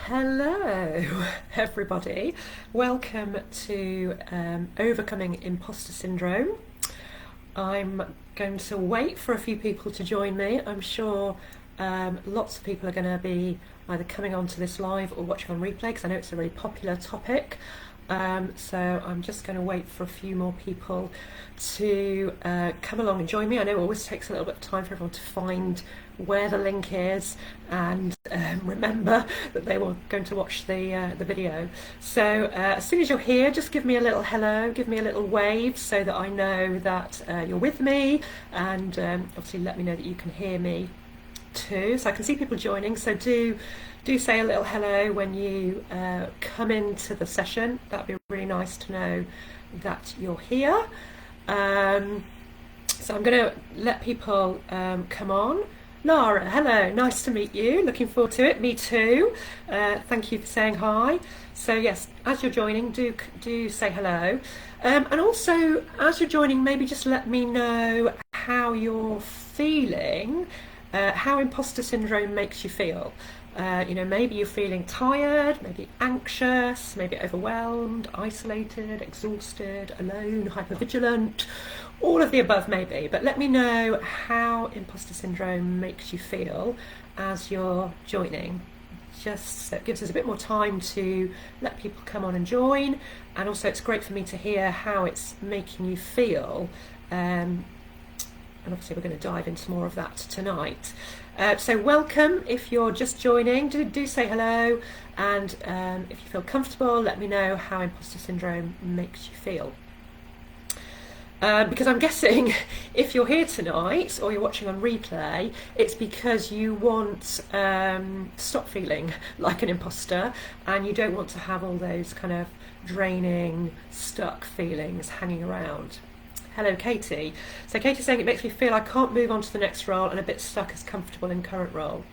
Hello, everybody. Welcome to Overcoming Imposter Syndrome. I'm going to wait for a few people to join me. I'm sure lots of people are going to be either coming onto this live or watching on replay because I know it's a really popular topic. So I'm just going to wait for a few more people to come along and join me. I know it always takes a little bit of time for everyone to find where the link is and remember that they were going to watch the video. So as soon as you're here, just give me a little hello, give me a little wave so that I know that you're with me, and obviously let me know that you can hear me too. So I can see people joining, so do say a little hello when you come into the session. That'd be really nice to know that you're here. So I'm going to let people come on. Lara, hello, nice to meet you. Looking forward to it. Me too. Thank you for saying hi. So yes, as you're joining, do say hello. And also, as you're joining, maybe just let me know how you're feeling, how imposter syndrome makes you feel. Maybe you're feeling tired, maybe anxious, maybe overwhelmed, isolated, exhausted, alone, hypervigilant, all of the above maybe. But let me know how imposter syndrome makes you feel as you're joining. Just so it gives us a bit more time to let people come on and join, and also it's great for me to hear how it's making you feel. And obviously we're going to dive into more of that tonight. So welcome if you're just joining, do say hello, and if you feel comfortable, let me know how imposter syndrome makes you feel. Because I'm guessing if you're here tonight or you're watching on replay, it's because you want to stop feeling like an imposter, and you don't want to have all those kind of draining, stuck feelings hanging around. Hello, Katie. So Katie's saying it makes me feel I can't move on to the next role and a bit stuck as comfortable in current role.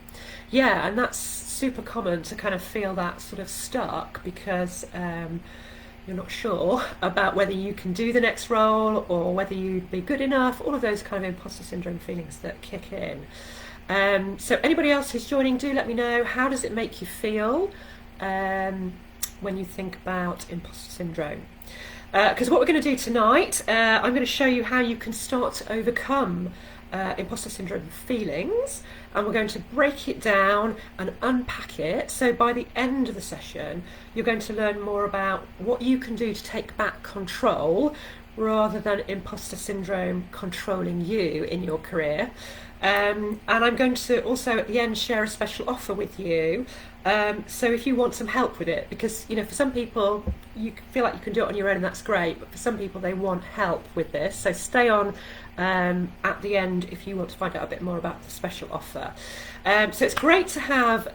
Yeah, and that's super common to kind of feel that sort of stuck because you're not sure about whether you can do the next role or whether you'd be good enough, all of those kind of imposter syndrome feelings that kick in. So anybody else who's joining, do let me know, how does it make you feel when you think about imposter syndrome? Because what we're going to do tonight, I'm going to show you how you can start to overcome imposter syndrome feelings, and we're going to break it down and unpack it. So by the end of the session, you're going to learn more about what you can do to take back control rather than imposter syndrome controlling you in your career. And I'm going to also at the end share a special offer with you. So if you want some help with it, because for some people you feel like you can do it on your own and that's great, but for some people they want help with this. So stay on at the end if you want to find out a bit more about the special offer. So it's great to have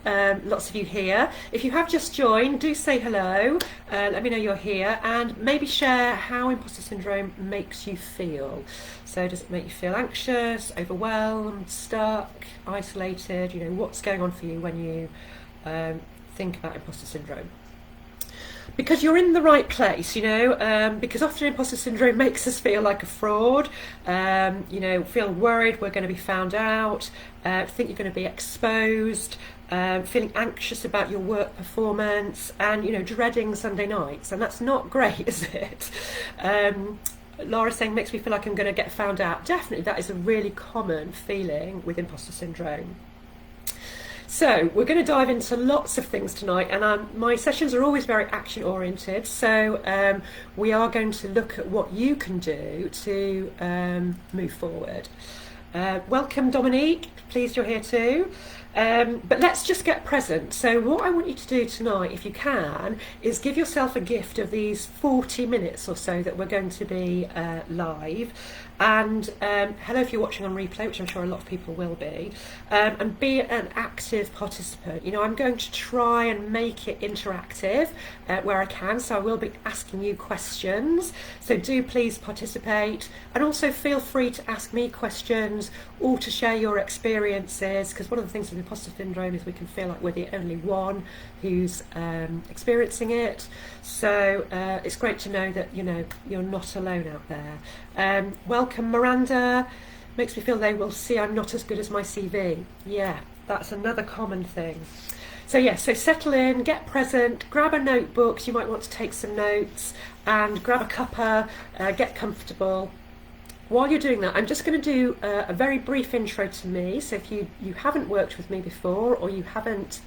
lots of you here. If you have just joined, do say hello, let me know you're here, and maybe share how imposter syndrome makes you feel. So does it make you feel anxious, overwhelmed, stuck, isolated? What's going on for you when you think about imposter syndrome? Because you're in the right place, because often imposter syndrome makes us feel like a fraud, feel worried we're going to be found out, think you're going to be exposed, feeling anxious about your work performance, and, dreading Sunday nights. And that's not great, is it? Laura's saying, makes me feel like I'm going to get found out. Definitely, that is a really common feeling with imposter syndrome. So we're going to dive into lots of things tonight, and my sessions are always very action oriented, so we are going to look at what you can do to move forward. Welcome, Dominique, pleased you're here too. But let's just get present. So what I want you to do tonight, if you can, is give yourself a gift of these 40 minutes or so that we're going to be live. And hello if you're watching on replay, which I'm sure a lot of people will be, and be an active participant. I'm going to try and make it interactive where I can, so I will be asking you questions, so do please participate, and also feel free to ask me questions or to share your experiences, because one of the things with imposter syndrome is we can feel like we're the only one who's experiencing it. So it's great to know that you're not alone out there. Welcome, Miranda. Makes me feel they will see I'm not as good as my CV. Yeah, that's another common thing. So settle in, get present, grab a notebook, you might want to take some notes, and grab a cuppa, get comfortable. While you're doing that, I'm just going to do a very brief intro to me. So if you haven't worked with me before, or you haven't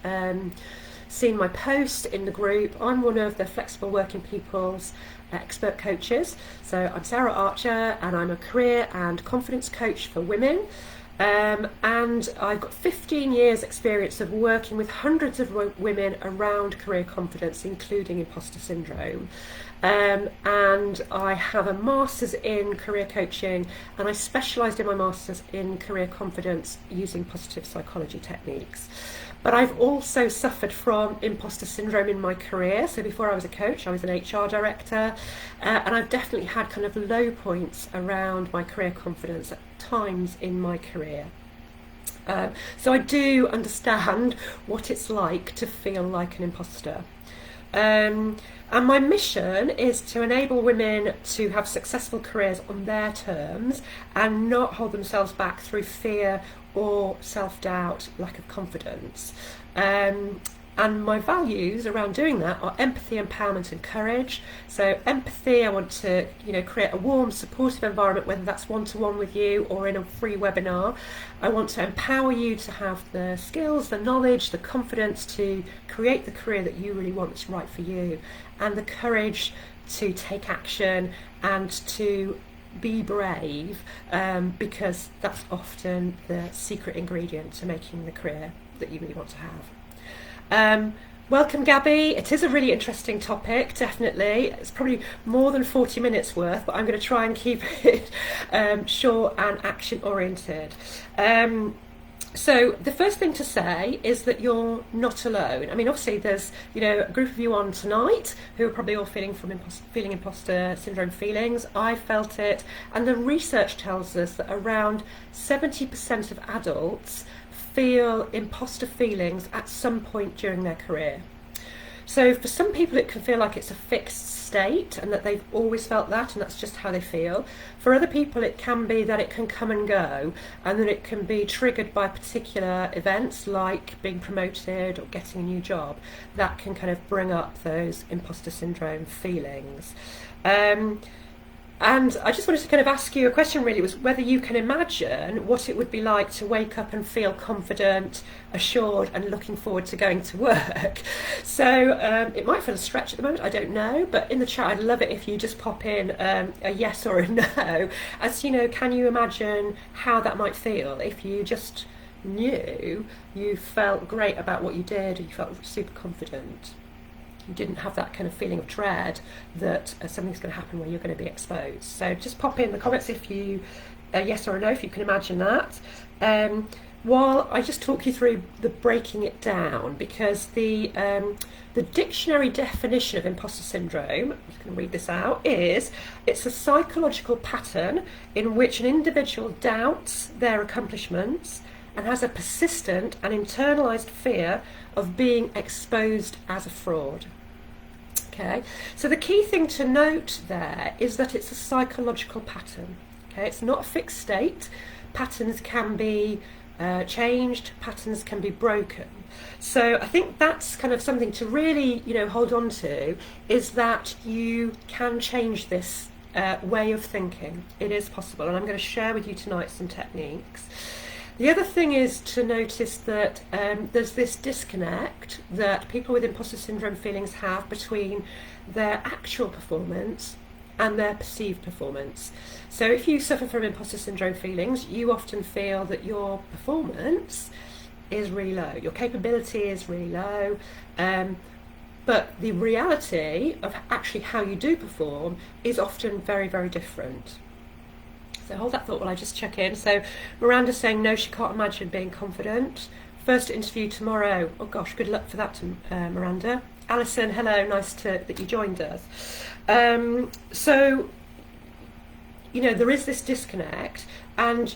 seen my post in the group, I'm one of the Flexible Working People's expert coaches. So I'm Sarah Archer, and I'm a career and confidence coach for women. And I've got 15 years experience of working with hundreds of women around career confidence, including imposter syndrome. And I have a master's in career coaching, and I specialised in my master's in career confidence using positive psychology techniques. But I've also suffered from imposter syndrome in my career. So before I was a coach, I was an HR director, and I've definitely had kind of low points around my career confidence at times in my career. So I do understand what it's like to feel like an imposter. And my mission is to enable women to have successful careers on their terms and not hold themselves back through fear or self-doubt, lack of confidence. And my values around doing that are empathy, empowerment and courage. So empathy, I want to create a warm, supportive environment, whether that's one-to-one with you or in a free webinar. I want to empower you to have the skills, the knowledge, the confidence to create the career that you really want that's right for you, and the courage to take action and to be brave, because that's often the secret ingredient to making the career that you really want to have. Welcome, Gabby. It is a really interesting topic, definitely. It's probably more than 40 minutes worth, but I'm going to try and keep it short and action oriented. So the first thing to say is that you're not alone. I mean, obviously there's a group of you on tonight who are probably all feeling imposter syndrome feelings. I felt it, and the research tells us that around 70% of adults feel imposter feelings at some point during their career. So for some people it can feel like it's a fixed state and that they've always felt that and that's just how they feel. For other people it can be that it can come and go, and that it can be triggered by particular events like being promoted or getting a new job that can kind of bring up those imposter syndrome feelings. And I just wanted to kind of ask you a question, really, was whether you can imagine what it would be like to wake up and feel confident, assured and looking forward to going to work. So it might feel a stretch at the moment, I don't know, but in the chat I'd love it if you just pop in a yes or a no, as can you imagine how that might feel if you just knew you felt great about what you did, or you felt super confident. You didn't have that kind of feeling of dread that something's going to happen where you're going to be exposed. So just pop in the comments if you, yes or a no, if you can imagine that. While I just talk you through the breaking it down, because the dictionary definition of imposter syndrome, I'm just going to read this out, is it's a psychological pattern in which an individual doubts their accomplishments and has a persistent and internalised fear of being exposed as a fraud. Okay, so the key thing to note there is that it's a psychological pattern. Okay, it's not a fixed state. Patterns can be changed, patterns can be broken. So I think that's kind of something to really, hold on to, is that you can change this way of thinking. It is possible, and I'm going to share with you tonight some techniques. The other thing is to notice that there's this disconnect that people with imposter syndrome feelings have between their actual performance and their perceived performance. So if you suffer from imposter syndrome feelings, you often feel that your performance is really low, your capability is really low, but the reality of actually how you do perform is often very, very different. So hold that thought while I just check in. So Miranda's saying no, she can't imagine being confident. First interview tomorrow. Oh gosh, good luck for that, Miranda. Alison, hello, nice that you joined us. So, there is this disconnect, and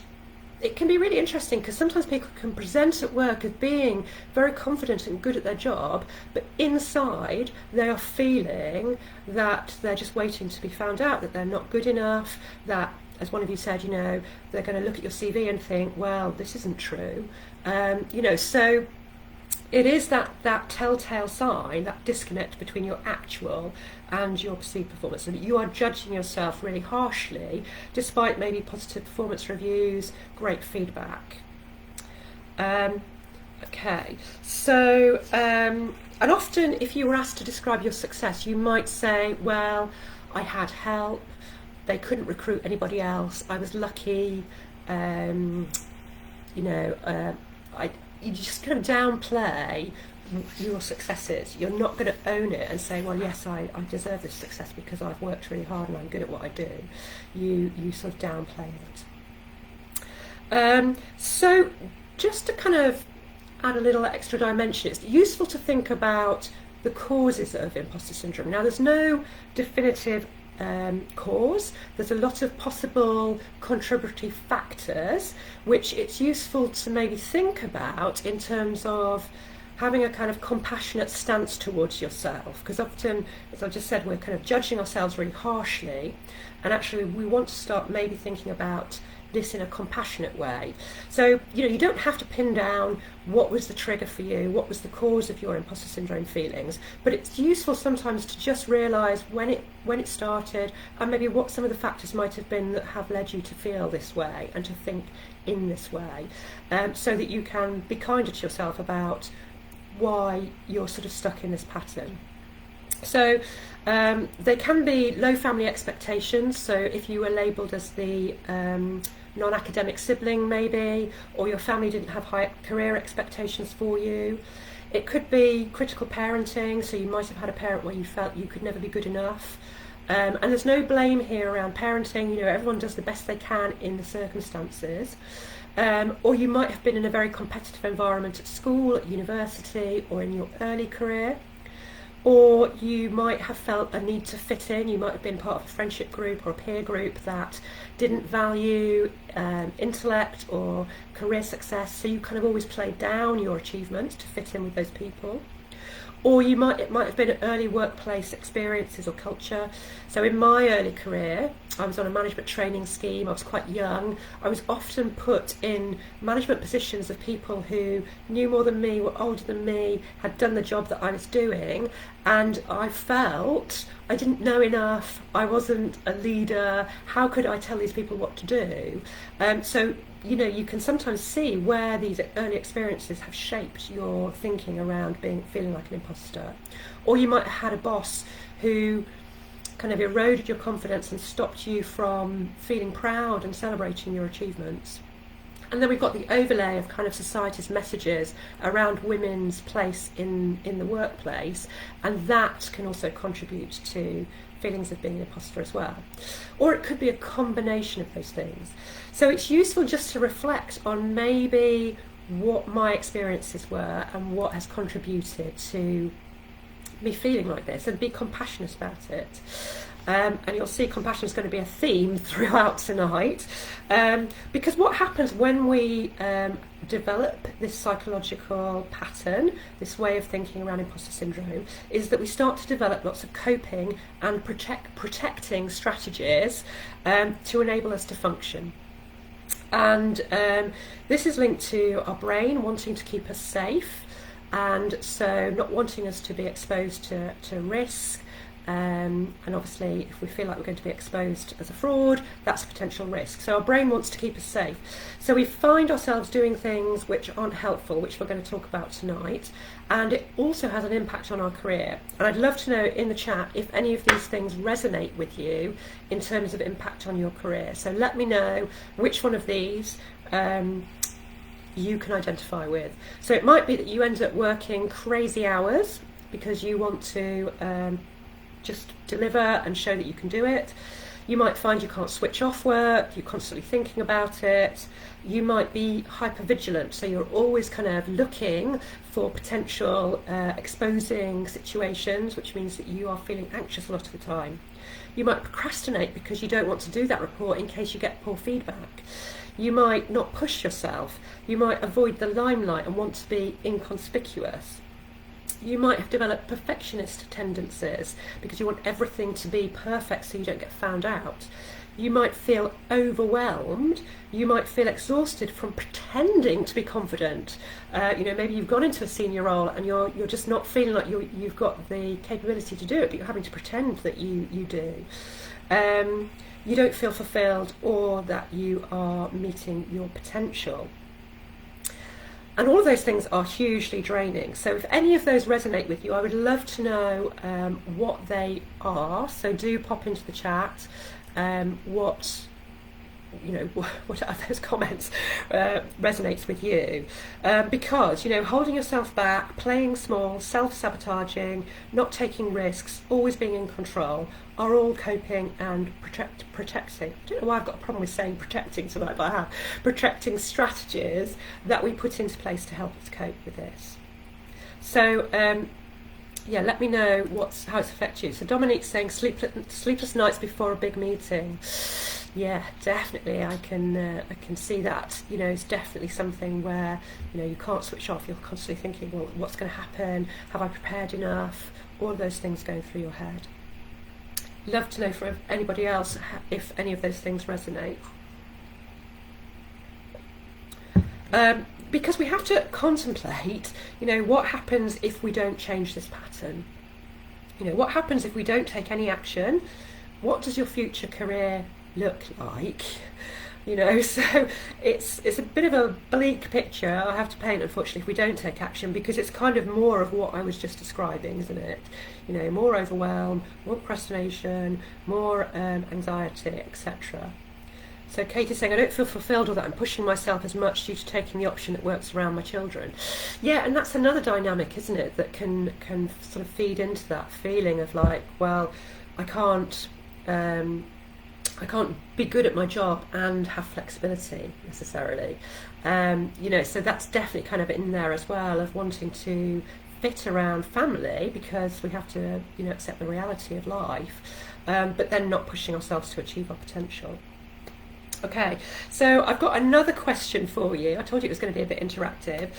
it can be really interesting because sometimes people can present at work as being very confident and good at their job, but inside they are feeling that they're just waiting to be found out, that they're not good enough, that, as one of you said, they're going to look at your CV and think, well, this isn't true. So it is that telltale sign, that disconnect between your actual and your perceived performance, and that you are judging yourself really harshly, despite maybe positive performance reviews, great feedback. Okay, so and often if you were asked to describe your success, you might say, well, I had help, they couldn't recruit anybody else, I was lucky, you just kind of downplay your successes. You're not going to own it and say, well, yes, I deserve this success because I've worked really hard and I'm good at what I do. You sort of downplay it. So just to kind of add a little extra dimension, it's useful to think about the causes of imposter syndrome. Now, there's no definitive cause. There's a lot of possible contributory factors which it's useful to maybe think about in terms of having a kind of compassionate stance towards yourself, because often, as I just said, we're kind of judging ourselves really harshly, and actually we want to start maybe thinking about this in a compassionate way. So, you don't have to pin down what was the trigger for you, what was the cause of your imposter syndrome feelings, but it's useful sometimes to just realise when it started, and maybe what some of the factors might have been that have led you to feel this way and to think in this way, so that you can be kinder to yourself about why you're sort of stuck in this pattern. So there can be low family expectations. So if you were labelled as the non-academic sibling maybe, or your family didn't have high career expectations for you. It could be critical parenting, so you might have had a parent where you felt you could never be good enough. And there's no blame here around parenting. Everyone does the best they can in the circumstances. Or you might have been in a very competitive environment at school, at university, or in your early career. Or you might have felt a need to fit in. You might have been part of a friendship group or a peer group that didn't value intellect or career success, so you kind of always played down your achievements to fit in with those people. Or it might have been early workplace experiences or culture. So in my early career, I was on a management training scheme. I was quite young. I was often put in management positions of people who knew more than me, were older than me, had done the job that I was doing, and I felt I didn't know enough. I wasn't a leader. How could I tell these people what to do? So you can sometimes see where these early experiences have shaped your thinking around feeling like an imposter. Or you might have had a boss who kind of eroded your confidence and stopped you from feeling proud and celebrating your achievements. And then we've got the overlay of kind of society's messages around women's place in the workplace, and that can also contribute to feelings of being an imposter as well. Or it could be a combination of those things. So it's useful just to reflect on maybe what my experiences were and what has contributed to me feeling like this, and be compassionate about it. And you'll see compassion is going to be a theme throughout tonight, because what happens when we develop this psychological pattern, this way of thinking around imposter syndrome, is that we start to develop lots of coping and protecting strategies to enable us to function. And this is linked to our brain wanting to keep us safe, and so not wanting us to be exposed to risk. And obviously if we feel like we're going to be exposed as a fraud, that's a potential risk. So our brain wants to keep us safe. So we find ourselves doing things which aren't helpful, which we're going to talk about tonight. And it also has an impact on our career. And I'd love to know in the chat if any of these things resonate with you in terms of impact on your career. So let me know which one of these you can identify with. So it might be that you end up working crazy hours because you want to just deliver and show that you can do it. You might find you can't switch off work, you're constantly thinking about it. You might be hypervigilant, so you're always kind of looking for potential exposing situations, which means that you are feeling anxious a lot of the time. You might procrastinate because you don't want to do that report in case you get poor feedback. You might not push yourself. You might avoid the limelight and want to be inconspicuous. You might have developed perfectionist tendencies because you want everything to be perfect so you don't get found out. You might feel overwhelmed. You might feel exhausted from pretending to be confident. Maybe you've gone into a senior role and you're just not feeling like you've got the capability to do it, but you're having to pretend that you do. You don't feel fulfilled or that you are meeting your potential. And all of those things are hugely draining. So if any of those resonate with you, I would love to know what they are. So do pop into the chat what out of those comments resonates with you, because holding yourself back, playing small, self-sabotaging, not taking risks, always being in control are all coping and protecting. I don't know why I've got a problem with saying protecting tonight, but I have. Protecting strategies that we put into place to help us cope with this. So let me know how it's affected you. So Dominique's saying sleepless nights before a big meeting. Yeah, definitely. I can see that. It's definitely something where you can't switch off. You're constantly thinking, well, what's going to happen? Have I prepared enough? All of those things going through your head. Love to know from anybody else if any of those things resonate. Because we have to contemplate, what happens if we don't change this pattern? What happens if we don't take any action? What does your future career look like? So it's a bit of a bleak picture I have to paint, unfortunately, if we don't take action, because it's kind of more of what I was just describing, isn't it? More overwhelm, more procrastination, more anxiety, etc. So Kate is saying, I don't feel fulfilled or that I'm pushing myself as much due to taking the option that works around my children. Yeah, and that's another dynamic, isn't it, that can sort of feed into that feeling of like, well, I can't be good at my job and have flexibility necessarily. So that's definitely kind of in there as well, of wanting to fit around family because we have to, accept the reality of life, but then not pushing ourselves to achieve our potential. Okay, so I've got another question for you. I told you it was going to be a bit interactive.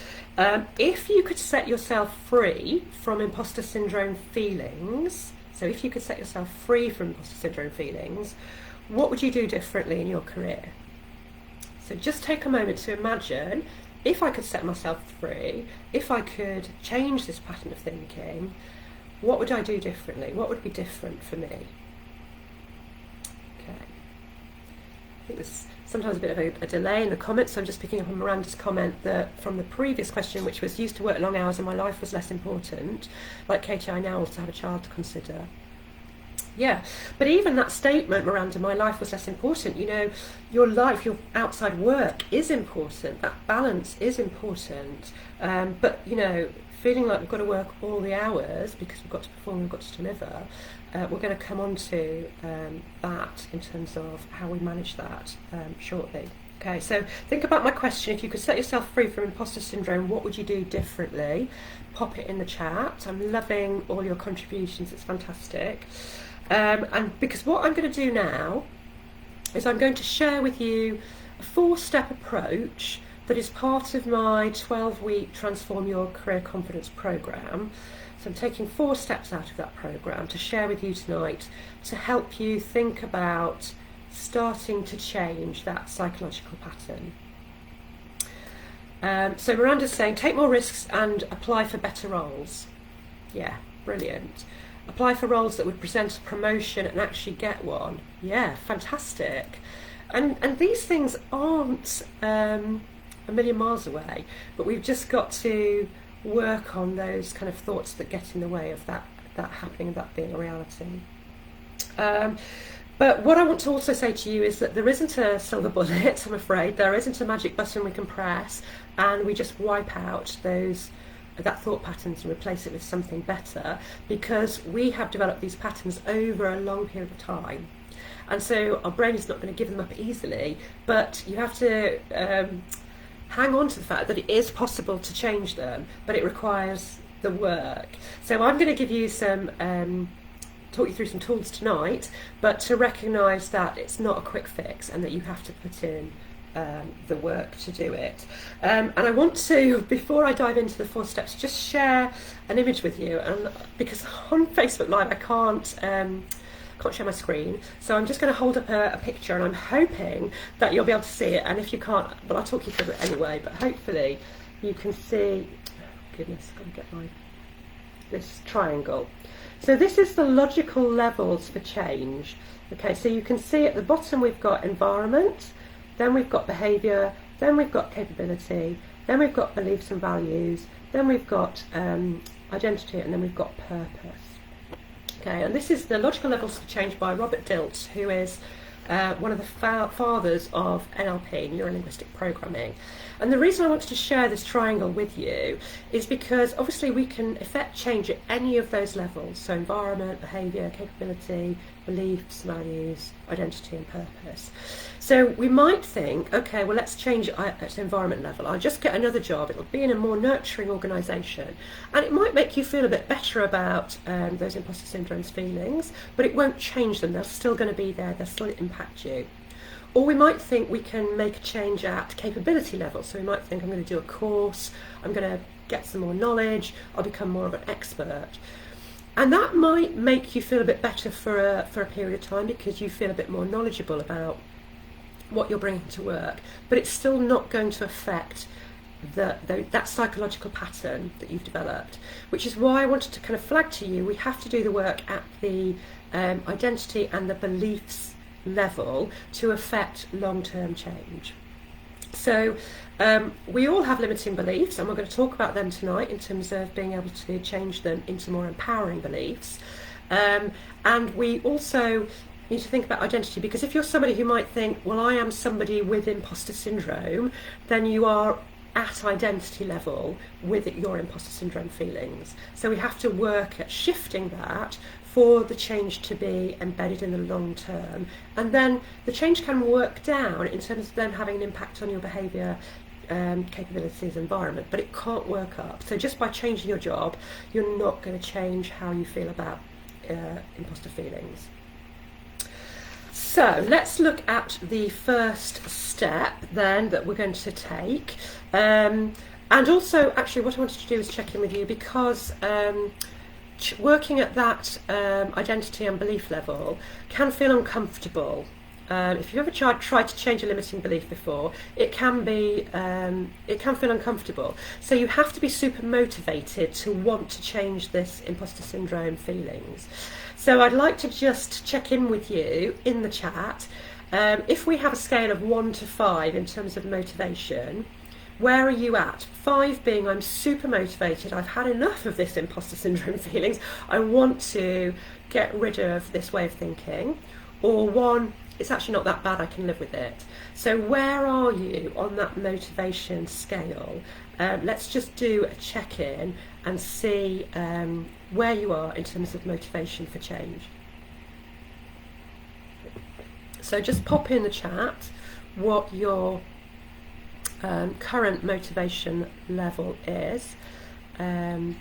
If you could set yourself free from imposter syndrome feelings, what would you do differently in your career? So just take a moment to imagine, if I could set myself free, if I could change this pattern of thinking, what would I do differently? What would be different for me? Okay. I think there's sometimes a bit of a delay in the comments, so I'm just picking up on Miranda's comment that from the previous question, which was used to work long hours and my life was less important. Like Katie, I now also have a child to consider. Yeah, but even that statement, Miranda, my life was less important, your life, your outside work is important, that balance is important, but, feeling like we've got to work all the hours because we've got to perform, we've got to deliver, we're going to come on to that in terms of how we manage that shortly. Okay, so think about my question. If you could set yourself free from imposter syndrome, what would you do differently? Pop it in the chat. I'm loving all your contributions, it's fantastic. And because what I'm going to do now is I'm going to share with you a 4-step approach that is part of my 12-week Transform Your Career Confidence programme. So I'm taking 4 steps out of that programme to share with you tonight to help you think about starting to change that psychological pattern. So Miranda's saying, take more risks and apply for better roles. Yeah, brilliant. Apply for roles that would present a promotion and actually get one. Yeah, fantastic. And these things aren't a million miles away, but we've just got to work on those kind of thoughts that get in the way of that happening and that being a reality. But what I want to also say to you is that there isn't a silver bullet, I'm afraid. There isn't a magic button we can press and we just wipe out that thought patterns and replace it with something better, because we have developed these patterns over a long period of time. And so our brain is not going to give them up easily, but you have to hang on to the fact that it is possible to change them, but it requires the work. So I'm going to give you talk you through some tools tonight, but to recognise that it's not a quick fix and that you have to put in the work to do it. And I want to, before I dive into the 4 steps, just share an image with you, and because on Facebook Live I can't can't share my screen, so I'm just going to hold up a picture, and I'm hoping that you'll be able to see it, and if you can't, well, I'll talk you through it anyway, but hopefully you can see, oh, goodness, I've got to get this triangle. So this is the logical levels for change. Okay, so you can see at the bottom we've got environment, then we've got behaviour, then we've got capability, then we've got beliefs and values, then we've got identity, and then we've got purpose. Okay, and this is the logical levels for change by Robert Dilts, who is one of the fathers of NLP, neuro-linguistic programming. And the reason I wanted to share this triangle with you is because obviously we can effect change at any of those levels, so environment, behaviour, capability, beliefs, values, identity and purpose. So we might think, okay, well, let's change it at the environment level. I'll just get another job, it'll be in a more nurturing organisation, and it might make you feel a bit better about those imposter syndrome feelings, but it won't change them. They're still going to be there, they'll still impact you. Or we might think we can make a change at capability level. So we might think, I'm going to do a course, I'm going to get some more knowledge, I'll become more of an expert. And that might make you feel a bit better for a period of time, because you feel a bit more knowledgeable about what you're bringing to work, but it's still not going to affect that psychological pattern that you've developed, which is why I wanted to kind of flag to you, we have to do the work at the identity and the beliefs level to affect long-term change. So we all have limiting beliefs, and we're going to talk about them tonight in terms of being able to change them into more empowering beliefs. And we also need to think about identity, because if you're somebody who might think, well, I am somebody with imposter syndrome, then you are at identity level with your imposter syndrome feelings. So we have to work at shifting that for the change to be embedded in the long term. And then the change can work down in terms of then having an impact on your behaviour, capabilities, environment, but it can't work up. So just by changing your job, you're not going to change how you feel about imposter feelings. So let's look at the first step then that we're going to take. And also, actually, what I wanted to do is check in with you, because working at that identity and belief level can feel uncomfortable. If you've ever tried to change a limiting belief before, it can feel uncomfortable. So you have to be super motivated to want to change this imposter syndrome feelings. So I'd like to just check in with you in the chat. If we have a scale of 1 to 5 in terms of motivation, where are you at? 5 being I'm super motivated, I've had enough of this imposter syndrome feelings, I want to get rid of this way of thinking. Or 1, it's actually not that bad, I can live with it. So where are you on that motivation scale? Let's just do a check-in and see where you are in terms of motivation for change. So just pop in the chat what your current motivation level is, and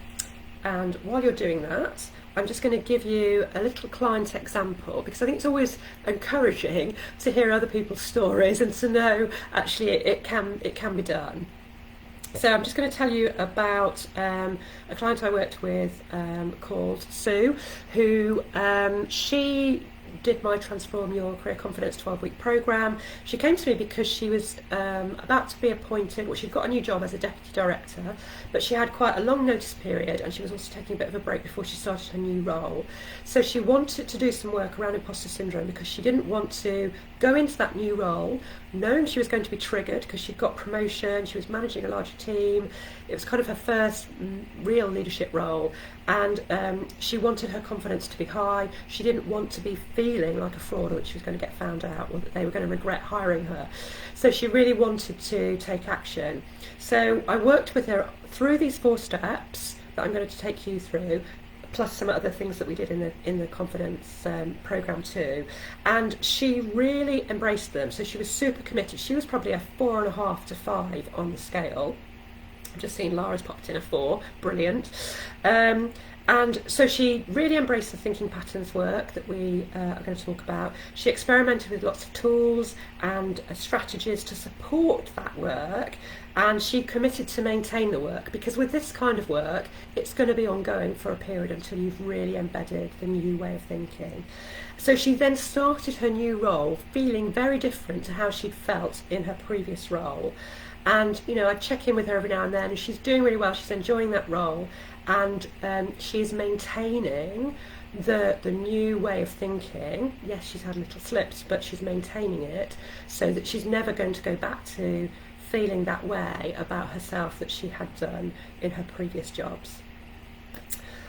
while you're doing that, I'm just going to give you a little client example, because I think it's always encouraging to hear other people's stories and to know actually it can be done. So I'm just going to tell you about a client I worked with called Sue, who she did my Transform Your Career Confidence 12-week programme. She came to me because she was about to be appointed, well, she'd got a new job as a deputy director, but she had quite a long notice period, and she was also taking a bit of a break before she started her new role. So she wanted to do some work around imposter syndrome, because she didn't want to go into that new role knowing she was going to be triggered, because she'd got promotion, she was managing a larger team, it was kind of her first real leadership role, and she wanted her confidence to be high. She didn't want to be feeling like a fraud, or that she was going to get found out, or that they were going to regret hiring her. So she really wanted to take action. So I worked with her through these 4 steps that I'm going to take you through, plus some other things that we did in the confidence program too, and she really embraced them. So she was super committed. She was probably a 4.5 to 5 on the scale, I've just seen Lara's popped in a 4, brilliant. And so she really embraced the thinking patterns work that we are going to talk about. She experimented with lots of tools and strategies to support that work, and she committed to maintain the work, because with this kind of work, it's going to be ongoing for a period until you've really embedded the new way of thinking. So she then started her new role feeling very different to how she'd felt in her previous role. And, you know, I check in with her every now and then, and she's doing really well, she's enjoying that role, and she's maintaining the new way of thinking. Yes, she's had little slips, but she's maintaining it so that she's never going to go back to feeling that way about herself that she had done in her previous jobs.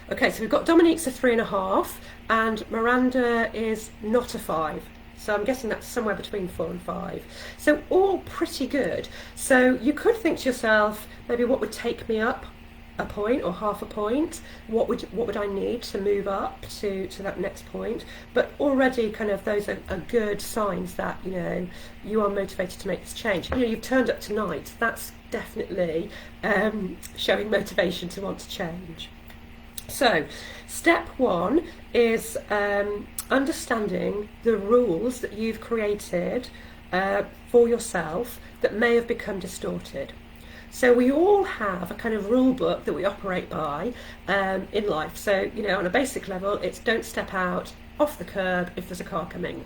Okay, so we've got Dominique's a 3.5, and Miranda is not a 5. So I'm guessing that's somewhere between 4 and 5. So all pretty good. So you could think to yourself, maybe what would take me up a point or half a point? What would I need to move up to that next point? But already kind of those are good signs that, you know, you are motivated to make this change. You know, you've turned up tonight. That's definitely showing motivation to want to change. So step 1 is understanding the rules that you've created for yourself that may have become distorted. So we all have a kind of rule book that we operate by in life. So, you know, on a basic level, it's don't step out off the curb if there's a car coming.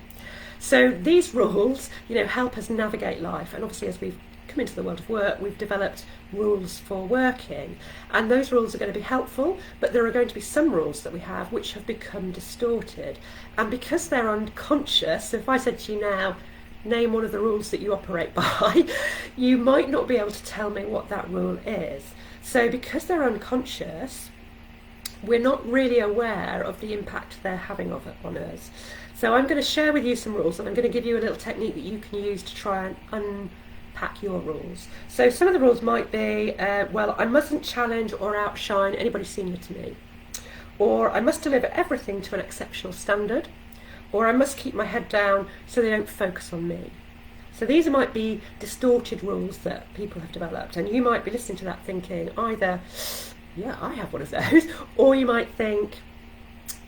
So these rules, you know, help us navigate life. And obviously, as we've come into the world of work, we've developed rules for working. And those rules are going to be helpful, but there are going to be some rules that we have which have become distorted. And because they're unconscious, so if I said to you now, name one of the rules that you operate by, you might not be able to tell me what that rule is. So because they're unconscious, we're not really aware of the impact they're having on us. So I'm going to share with you some rules, and I'm going to give you a little technique that you can use to try and unpack your rules. So some of the rules might be, well, I mustn't challenge or outshine anybody senior to me, or I must deliver everything to an exceptional standard, or I must keep my head down so they don't focus on me. So these might be distorted rules that people have developed, and you might be listening to that thinking either, yeah, I have one of those, or you might think,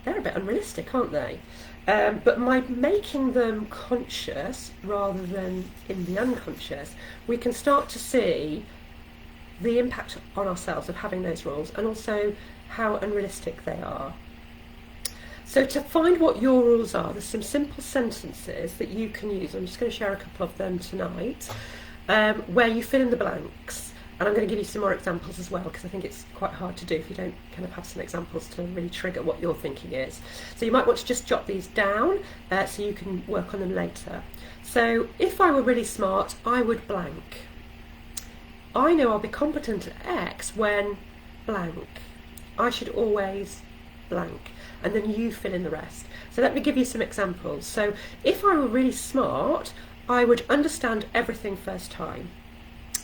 they're a bit unrealistic, aren't they? But by making them conscious rather than in the unconscious, we can start to see the impact on ourselves of having those rules, and also how unrealistic they are. So to find what your rules are, there's some simple sentences that you can use. I'm just going to share a couple of them tonight, where you fill in the blanks. And I'm going to give you some more examples as well, because I think it's quite hard to do if you don't kind of have some examples to really trigger what your thinking is. So you might want to just jot these down so you can work on them later. So if I were really smart, I would blank. I know I'll be competent at X when blank. I should always blank. And then you fill in the rest. So let me give you some examples. So if I were really smart, I would understand everything first time.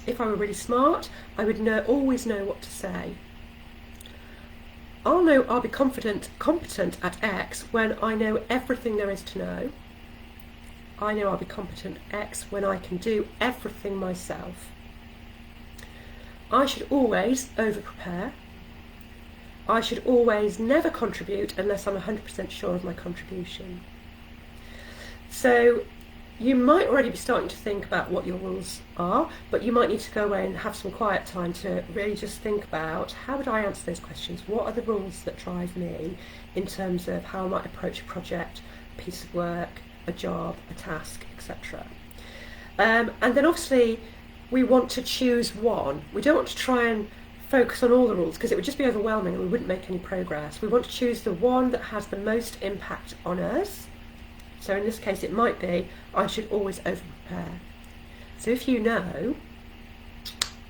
If I were really smart, I would always know what to say. I'll be competent at X when I know everything there is to know. I know I'll be competent at X when I can do everything myself. I should always over-prepare. I should always never contribute unless I'm 100% sure of my contribution. So you might already be starting to think about what your rules are, but you might need to go away and have some quiet time to really just think about, how would I answer those questions? What are the rules that drive me in terms of how I might approach a project, a piece of work, a job, a task, etc. And then obviously we want to choose one. We don't want to try and focus on all the rules, because it would just be overwhelming and we wouldn't make any progress. We want to choose the one that has the most impact on us. So in this case it might be, I should always over-prepare. So if you know,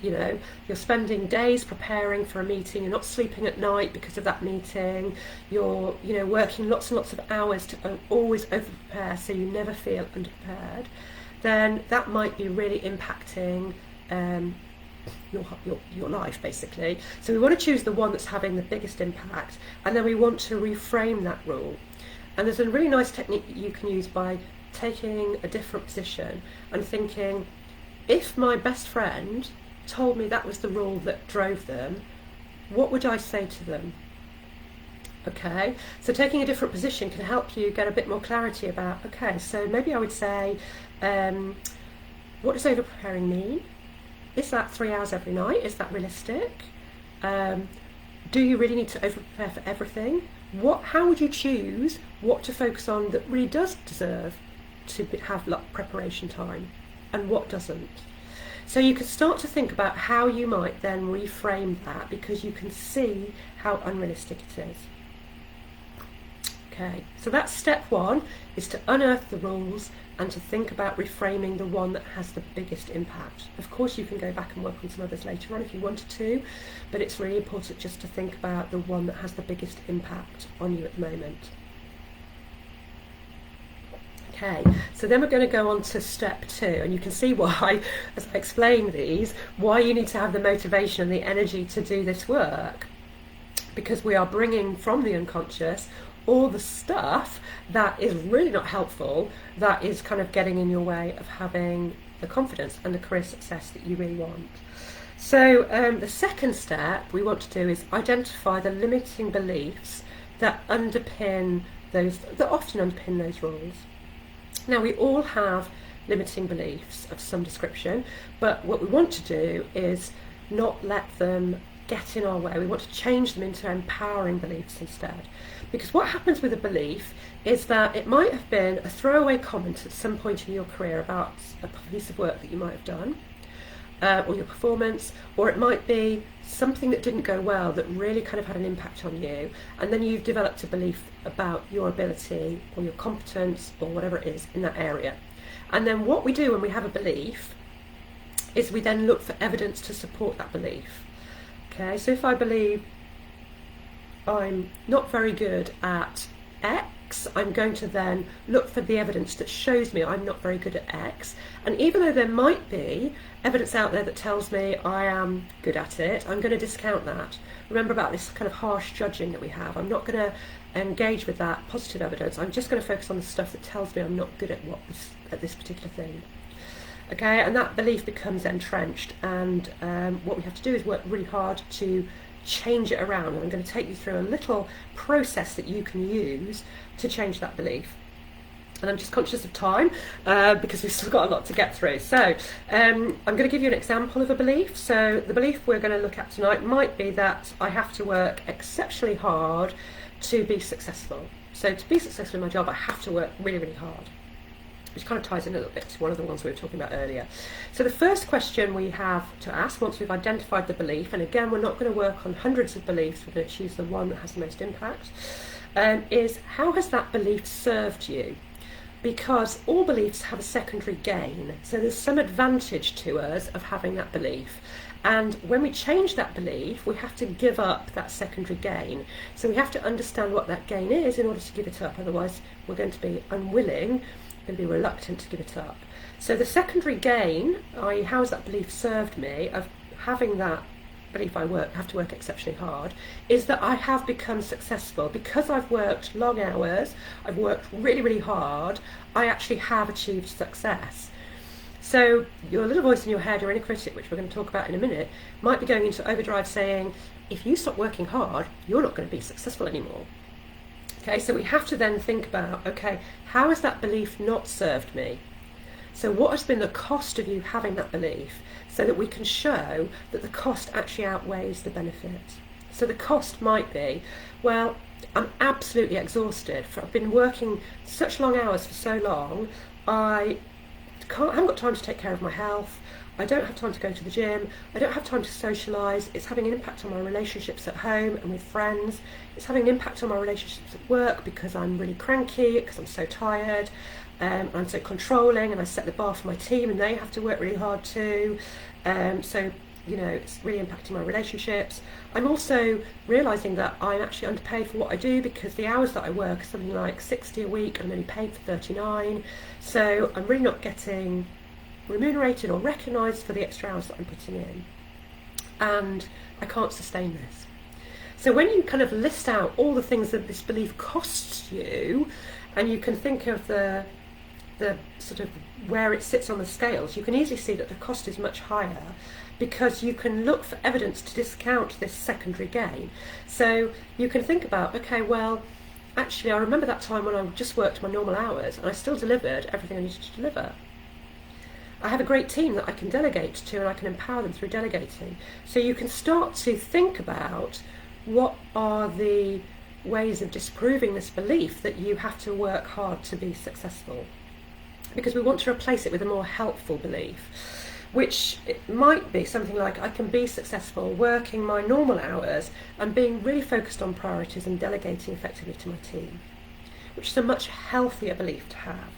you're spending days preparing for a meeting, you're not sleeping at night because of that meeting, you're working lots and lots of hours to always over-prepare so you never feel underprepared, then that might be really impacting your life, basically. So we want to choose the one that's having the biggest impact, and then we want to reframe that rule. And there's a really nice technique that you can use by taking a different position and thinking, if my best friend told me that was the rule that drove them, what would I say to them? Okay, so taking a different position can help you get a bit more clarity about, okay, so maybe I would say, what does over-preparing mean? Is that 3 hours every night? Is that realistic? Do you really need to over-prepare for everything? How would you choose what to focus on that really does deserve to have preparation time and what doesn't? So you can start to think about how you might then reframe that, because you can see how unrealistic it is. Okay, so that's step one, is to unearth the rules and to think about reframing the one that has the biggest impact. Of course, you can go back and work on some others later on if you wanted to, but it's really important just to think about the one that has the biggest impact on you at the moment. Okay, so then we're going to go on to step two, and you can see why, as I explain these, why you need to have the motivation and the energy to do this work, because we are bringing from the unconscious all the stuff that is really not helpful, that is kind of getting in your way of having the confidence and the career success that you really want. So the second step we want to do is identify the limiting beliefs that underpin those, that often underpin those rules. Now, we all have limiting beliefs of some description, but what we want to do is not let them get in our way. We want to change them into empowering beliefs instead. Because what happens with a belief is that it might have been a throwaway comment at some point in your career about a piece of work that you might have done, or your performance, or it might be something that didn't go well that really kind of had an impact on you, and then you've developed a belief about your ability or your competence or whatever it is in that area. And then what we do when we have a belief is we then look for evidence to support that belief. Okay, so if I believe I'm not very good at X, I'm going to then look for the evidence that shows me I'm not very good at X. And even though there might be evidence out there that tells me I am good at it, I'm going to discount that. Remember about this kind of harsh judging that we have. I'm not going to engage with that positive evidence. I'm just going to focus on the stuff that tells me I'm not good at this particular thing. Okay, and that belief becomes entrenched, and what we have to do is work really hard to change it around. And I'm going to take you through a little process that you can use to change that belief. And I'm just conscious of time because we've still got a lot to get through. So I'm going to give you an example of a belief. So the belief we're going to look at tonight might be that I have to work exceptionally hard to be successful. So to be successful in my job, I have to work really, really hard, which kind of ties in a little bit to one of the ones we were talking about earlier. So the first question we have to ask once we've identified the belief, and again, we're not going to work on hundreds of beliefs, we're going to choose the one that has the most impact, is how has that belief served you? Because all beliefs have a secondary gain, so there's some advantage to us of having that belief. And when we change that belief, we have to give up that secondary gain. So we have to understand what that gain is in order to give it up, otherwise we're going to be unwilling, going to be reluctant to give it up. So the secondary gain, i.e. how has that belief served me, of having that belief I have to work exceptionally hard, is that I have become successful. Because I've worked long hours, I've worked really, really hard, I actually have achieved success. So your little voice in your head, your inner critic, which we're going to talk about in a minute, might be going into overdrive saying, if you stop working hard, you're not going to be successful anymore. Okay, so we have to then think about, okay, how has that belief not served me? So what has been the cost of you having that belief, so that we can show that the cost actually outweighs the benefit. So the cost might be, well, I'm absolutely exhausted. I've been working such long hours for so long, I haven't got time to take care of my health, I don't have time to go to the gym, I don't have time to socialise, it's having an impact on my relationships at home and with friends, it's having an impact on my relationships at work because I'm really cranky, because I'm so tired, I'm so controlling, and I set the bar for my team and they have to work really hard too, so you know, it's really impacting my relationships. I'm also realising that I'm actually underpaid for what I do, because the hours that I work are something like 60 a week and I'm only paid for 39, so I'm really not getting remunerated or recognised for the extra hours that I'm putting in, and I can't sustain this. So when you kind of list out all the things that this belief costs you, and you can think of the sort of where it sits on the scales, you can easily see that the cost is much higher, because you can look for evidence to discount this secondary gain. So you can think about, okay, well, actually I remember that time when I just worked my normal hours and I still delivered everything I needed to deliver. I have a great team that I can delegate to, and I can empower them through delegating. So you can start to think about what are the ways of disproving this belief that you have to work hard to be successful. Because we want to replace it with a more helpful belief, which it might be something like, I can be successful working my normal hours and being really focused on priorities and delegating effectively to my team, which is a much healthier belief to have.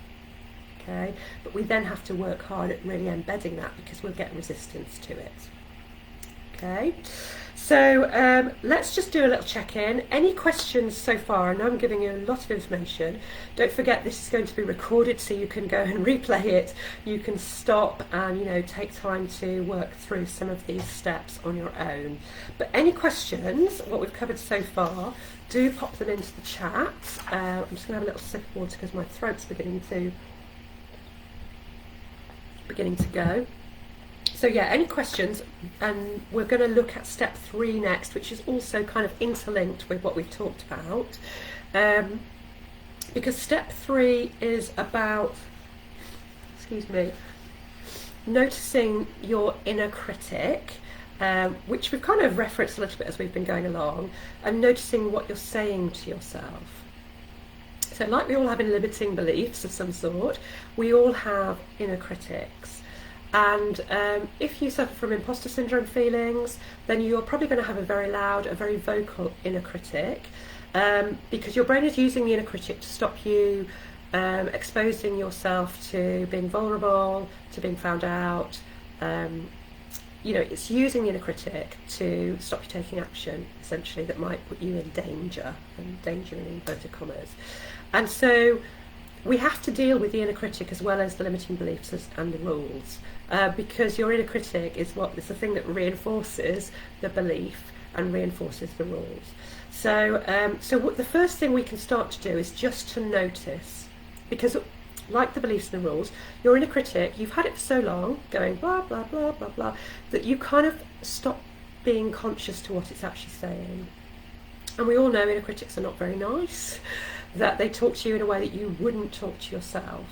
Okay, but we then have to work hard at really embedding that, because we'll get resistance to it. Okay, so let's just do a little check-in. Any questions so far? I know I'm giving you a lot of information. Don't forget this is going to be recorded, so you can go and replay it. You can stop and take time to work through some of these steps on your own. But any questions, what we've covered so far, do pop them into the chat. I'm just going to have a little sip of water because my throat's beginning to go. So yeah, any questions? And we're going to look at step 3 next, which is also kind of interlinked with what we've talked about, because step 3 is about, noticing your inner critic, which we've kind of referenced a little bit as we've been going along, and noticing what you're saying to yourself. So like we all have limiting beliefs of some sort, we all have inner critics. And if you suffer from imposter syndrome feelings, then you're probably going to have a very loud, a very vocal inner critic, because your brain is using the inner critic to stop you exposing yourself to being vulnerable, to being found out. It's using the inner critic to stop you taking action, essentially, that might put you in danger, and danger in inverted commas. And so we have to deal with the inner critic as well as the limiting beliefs and the rules, because your inner critic is the thing that reinforces the belief and reinforces the rules. So what the first thing we can start to do is just to notice, because like the beliefs and the rules, your inner critic, you've had it for so long, going blah, blah, blah, blah, blah, that you kind of stop being conscious to what it's actually saying. And we all know inner critics are not very nice, that they talk to you in a way that you wouldn't talk to yourself.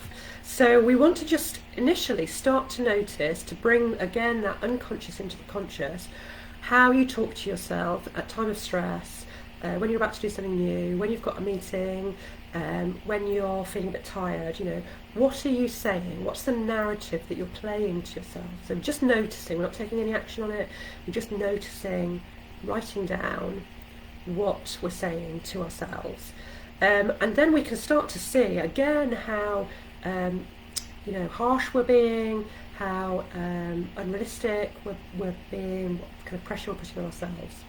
So we want to just initially start to notice, to bring again that unconscious into the conscious, how you talk to yourself at time of stress, when you're about to do something new, when you've got a meeting, when you're feeling a bit tired. What are you saying? What's the narrative that you're playing to yourself? So just noticing, we're not taking any action on it, we're just noticing, writing down what we're saying to ourselves. And then we can start to see again how harsh we're being, how unrealistic we're being, what kind of pressure we're putting on ourselves.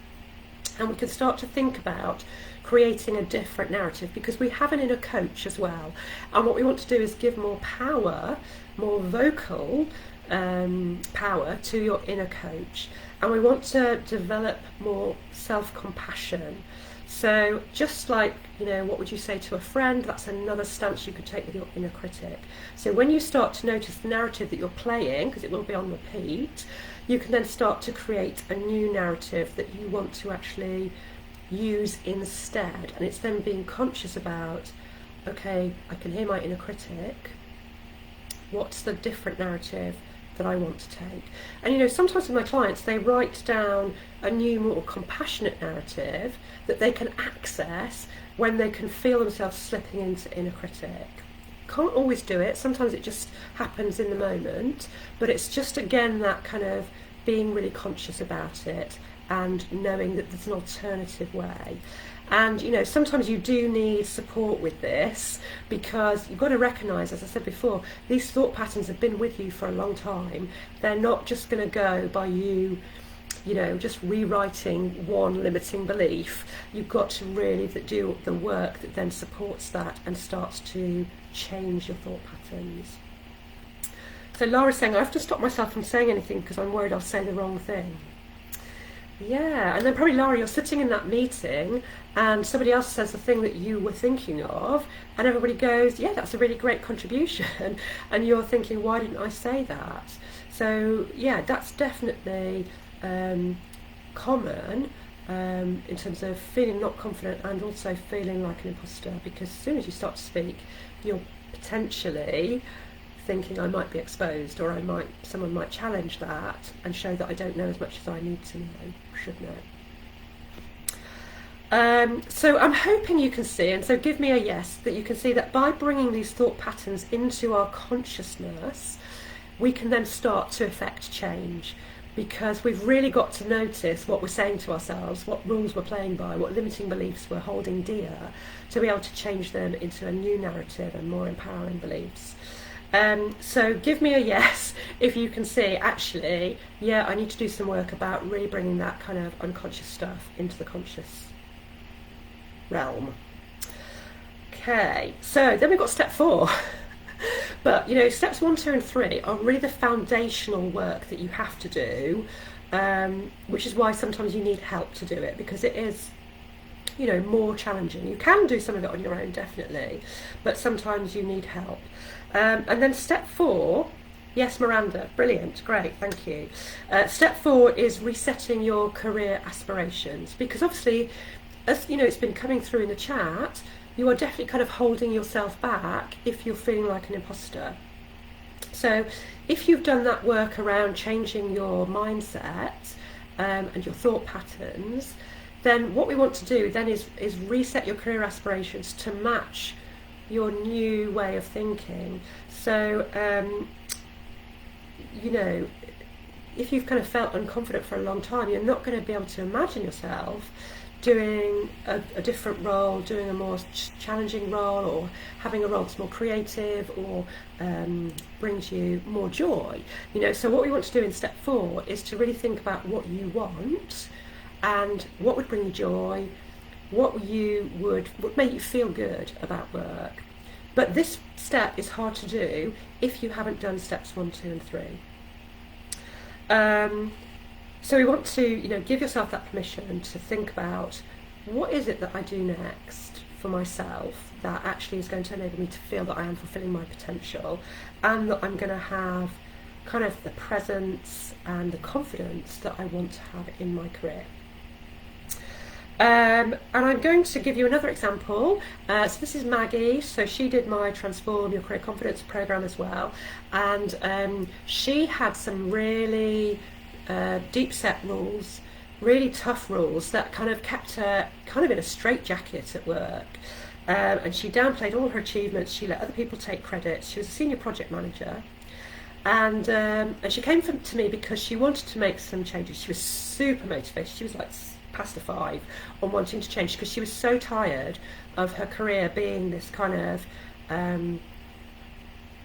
And we can start to think about creating a different narrative, because we have an inner coach as well. And what we want to do is give more power, more vocal power to your inner coach. And we want to develop more self-compassion. So just like, what would you say to a friend? That's another stance you could take with your inner critic. So when you start to notice the narrative that you're playing, because it will be on repeat, you can then start to create a new narrative that you want to actually use instead. And it's then being conscious about, okay, I can hear my inner critic. What's the different narrative that I want to take? And sometimes with my clients, they write down a new, more compassionate narrative that they can access when they can feel themselves slipping into inner critic. Can't always do it, sometimes it just happens in the moment, but it's just again that kind of being really conscious about it and knowing that there's an alternative way. And sometimes you do need support with this, because you've got to recognise, as I said before, these thought patterns have been with you for a long time. They're not just going to go by you just rewriting one limiting belief. You've got to really do the work that then supports that and starts to change your thought patterns. So Laura's saying, I have to stop myself from saying anything because I'm worried I'll say the wrong thing. Yeah, and then probably Lara, you're sitting in that meeting and somebody else says the thing that you were thinking of, and everybody goes, yeah, that's a really great contribution. And you're thinking, why didn't I say that? So, yeah, that's definitely common in terms of feeling not confident and also feeling like an imposter, because as soon as you start to speak, you're potentially thinking I might be exposed, or someone might challenge that and show that I don't know as much as I need to know, should know. So I'm hoping you can see, and so give me a yes, that you can see that by bringing these thought patterns into our consciousness, we can then start to effect change, because we've really got to notice what we're saying to ourselves, what rules we're playing by, what limiting beliefs we're holding dear, to be able to change them into a new narrative and more empowering beliefs. So give me a yes if you can see, actually, yeah, I need to do some work about really bringing that kind of unconscious stuff into the conscious realm. Okay, so then we've got step 4. But, steps 1, 2 and 3 are really the foundational work that you have to do, which is why sometimes you need help to do it, because it is, more challenging. You can do some of it on your own, definitely, but sometimes you need help. And then step 4, yes, Miranda, brilliant, great, thank you. Step 4 is resetting your career aspirations, because obviously, as it's been coming through in the chat, you are definitely kind of holding yourself back if you're feeling like an imposter. So if you've done that work around changing your mindset and your thought patterns, then what we want to do then is reset your career aspirations to match your new way of thinking. So, if you've kind of felt unconfident for a long time, you're not going to be able to imagine yourself doing a different role, doing a more challenging role, or having a role that's more creative or brings you more joy. So what we want to do in step 4 is to really think about what you want and what would bring you joy, what would make you feel good about work. But this step is hard to do if you haven't done steps 1, 2 and 3. So we want to, give yourself that permission to think about, what is it that I do next for myself that actually is going to enable me to feel that I am fulfilling my potential, and that I'm going to have kind of the presence and the confidence that I want to have in my career. And I'm going to give you another example. So this is Maggie. So she did my Transform Your Career Confidence program as well, and she had some really deep set rules, really tough rules that kind of kept her kind of in a straitjacket at work. And she downplayed all her achievements. She let other people take credit. She was a senior project manager, and she came to me because she wanted to make some changes. She was super motivated. She was like past a 5 on wanting to change, because she was so tired of her career being this kind of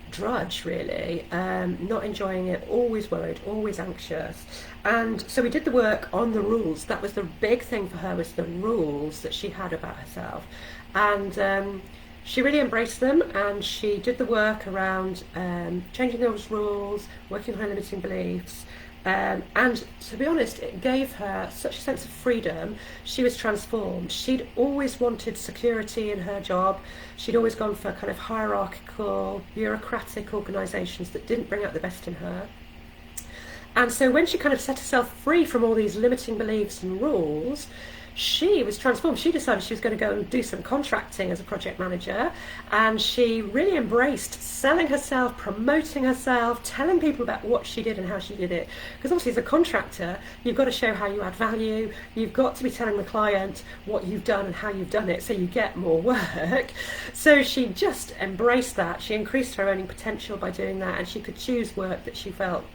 drudge, really, not enjoying it, always worried, always anxious. And so we did the work on the rules. That was the big thing for her, was the rules that she had about herself. And she really embraced them, and she did the work around changing those rules, working on her limiting beliefs. And to be honest, it gave her such a sense of freedom. She was transformed. She'd always wanted security in her job. She'd always gone for kind of hierarchical, bureaucratic organisations that didn't bring out the best in her. And so when she kind of set herself free from all these limiting beliefs and rules, she was transformed. She decided she was going to go and do some contracting as a project manager, and she really embraced selling herself, promoting herself, telling people about what she did and how she did it. Because obviously as a contractor, you've got to show how you add value, you've got to be telling the client what you've done and how you've done it so you get more work. So she just embraced that. She increased her earning potential by doing that, and she could choose work that she felt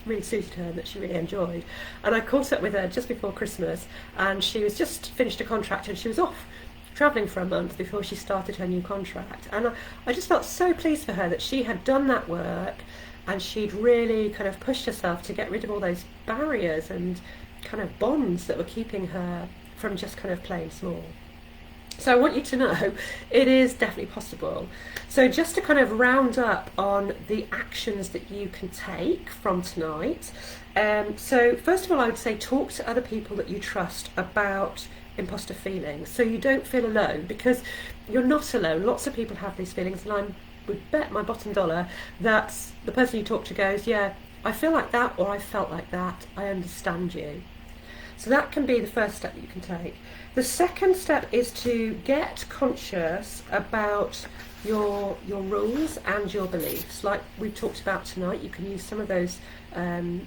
really suited her and that she really enjoyed. And I caught up with her just before Christmas, and she was just finished a contract and she was off travelling for a month before she started her new contract. And I just felt so pleased for her that she had done that work, and she'd really kind of pushed herself to get rid of all those barriers and kind of bonds that were keeping her from just kind of playing small. So I want you to know it is definitely possible. So just to kind of round up on the actions that you can take from tonight. So first of all, I would say talk to other people that you trust about imposter feelings, so you don't feel alone, because you're not alone. Lots of people have these feelings, and I would bet my bottom dollar that the person you talk to goes, yeah, I feel like that, or I felt like that, I understand you. So that can be the first step that you can take. The second step is to get conscious about your rules and your beliefs. Like we've talked about tonight, you can use some of those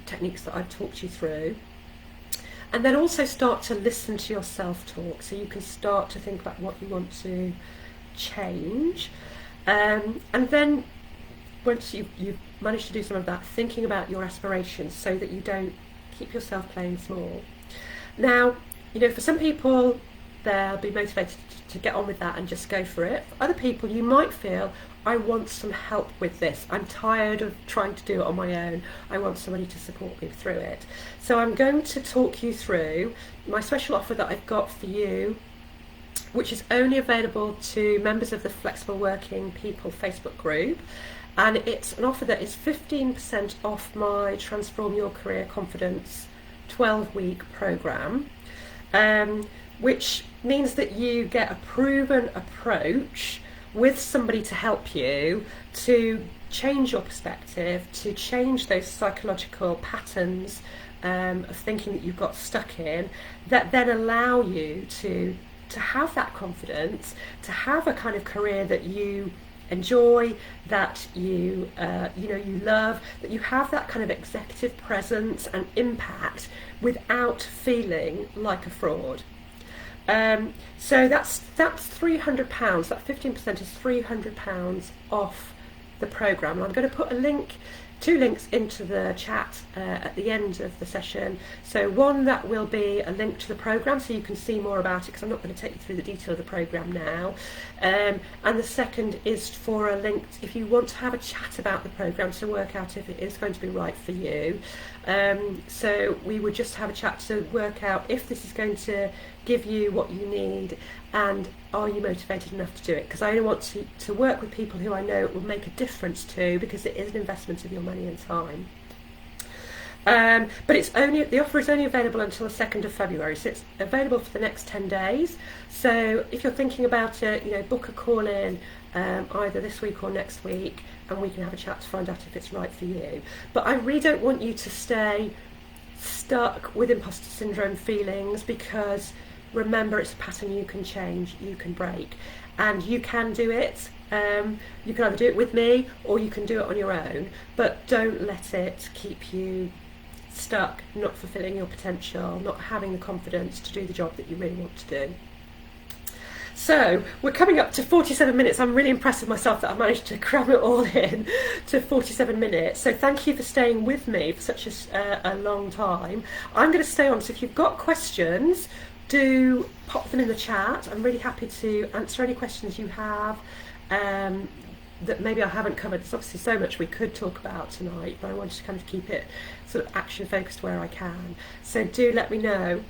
techniques that I've talked you through. And then also start to listen to your self-talk, so you can start to think about what you want to change. And then once you've managed to do some of that, thinking about your aspirations so that you don't keep yourself playing small. Now, you know, for some people, they'll be motivated to get on with that and just go for it. For other people, you might feel, I want some help with this. I'm tired of trying to do it on my own. I want somebody to support me through it. So I'm going to talk you through my special offer that I've got for you, which is only available to members of the Flexible Working People Facebook group. And it's an offer that is 15% off my Transform Your Career Confidence 12-week programme, which means that you get a proven approach with somebody to help you to change your perspective, to change those psychological patterns of thinking that you've got stuck in, that then allow you to have that confidence, to have a kind of career that you enjoy, that you love, that you have that kind of executive presence and impact without feeling like a fraud. So that's £300. That 15% is £300 off the programme. And I'm going to put two links into the chat at the end of the session. So one that will be a link to the programme, so you can see more about it, because I'm not going to take you through the detail of the programme now. And the second is for a link if you want to have a chat about the programme to work out if it is going to be right for you. So we would just have a chat to work out if this is going to give you what you need, and are you motivated enough to do it, because I only want to work with people who I know it will make a difference to, because it is an investment of your money and time. But the offer is only available until the 2nd of February, so it's available for the next 10 days. So if you're thinking about it, book a call in either this week or next week, and we can have a chat to find out if it's right for you. But I really don't want you to stay stuck with imposter syndrome feelings, because remember, it's a pattern you can change, you can break, and you can do it. You can either do it with me or you can do it on your own, but don't let it keep you stuck, not fulfilling your potential, not having the confidence to do the job that you really want to do. So we're coming up to 47 minutes. I'm really impressed with myself that I managed to cram it all in to 47 minutes. So thank you for staying with me for such a long time. I'm going to stay on, so if you've got questions, do pop them in the chat. I'm really happy to answer any questions you have that maybe I haven't covered. There's obviously so much we could talk about tonight, but I wanted to kind of keep it sort of action focused where I can. So do let me know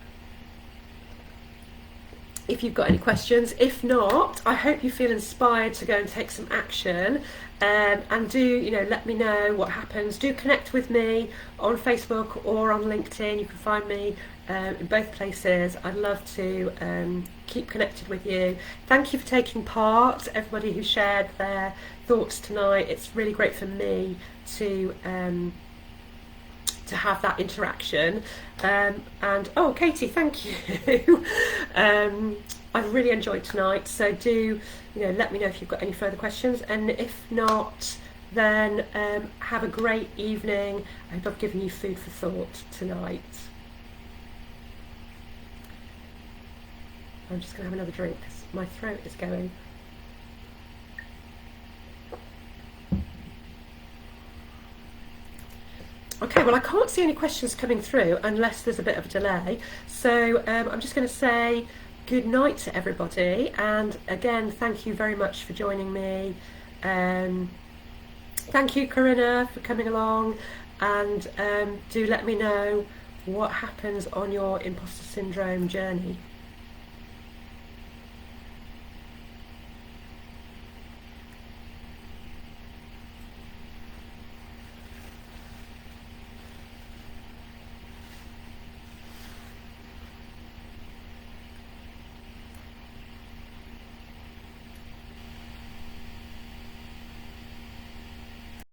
if you've got any questions. If not, I hope you feel inspired to go and take some action, and do let me know what happens. Do connect with me on Facebook or on LinkedIn. You can find me in both places. I'd love to keep connected with you. Thank you for taking part, everybody who shared their thoughts tonight. It's really great for me to have that interaction. And oh, Katie, thank you. I've really enjoyed tonight, so do let me know if you've got any further questions, and if not, then have a great evening. I hope I've given you food for thought tonight. I'm just going to have another drink because my throat is going. Okay, well, I can't see any questions coming through unless there's a bit of a delay. So I'm just going to say good night to everybody. And again, thank you very much for joining me. Thank you, Corinna, for coming along. And do let me know what happens on your imposter syndrome journey.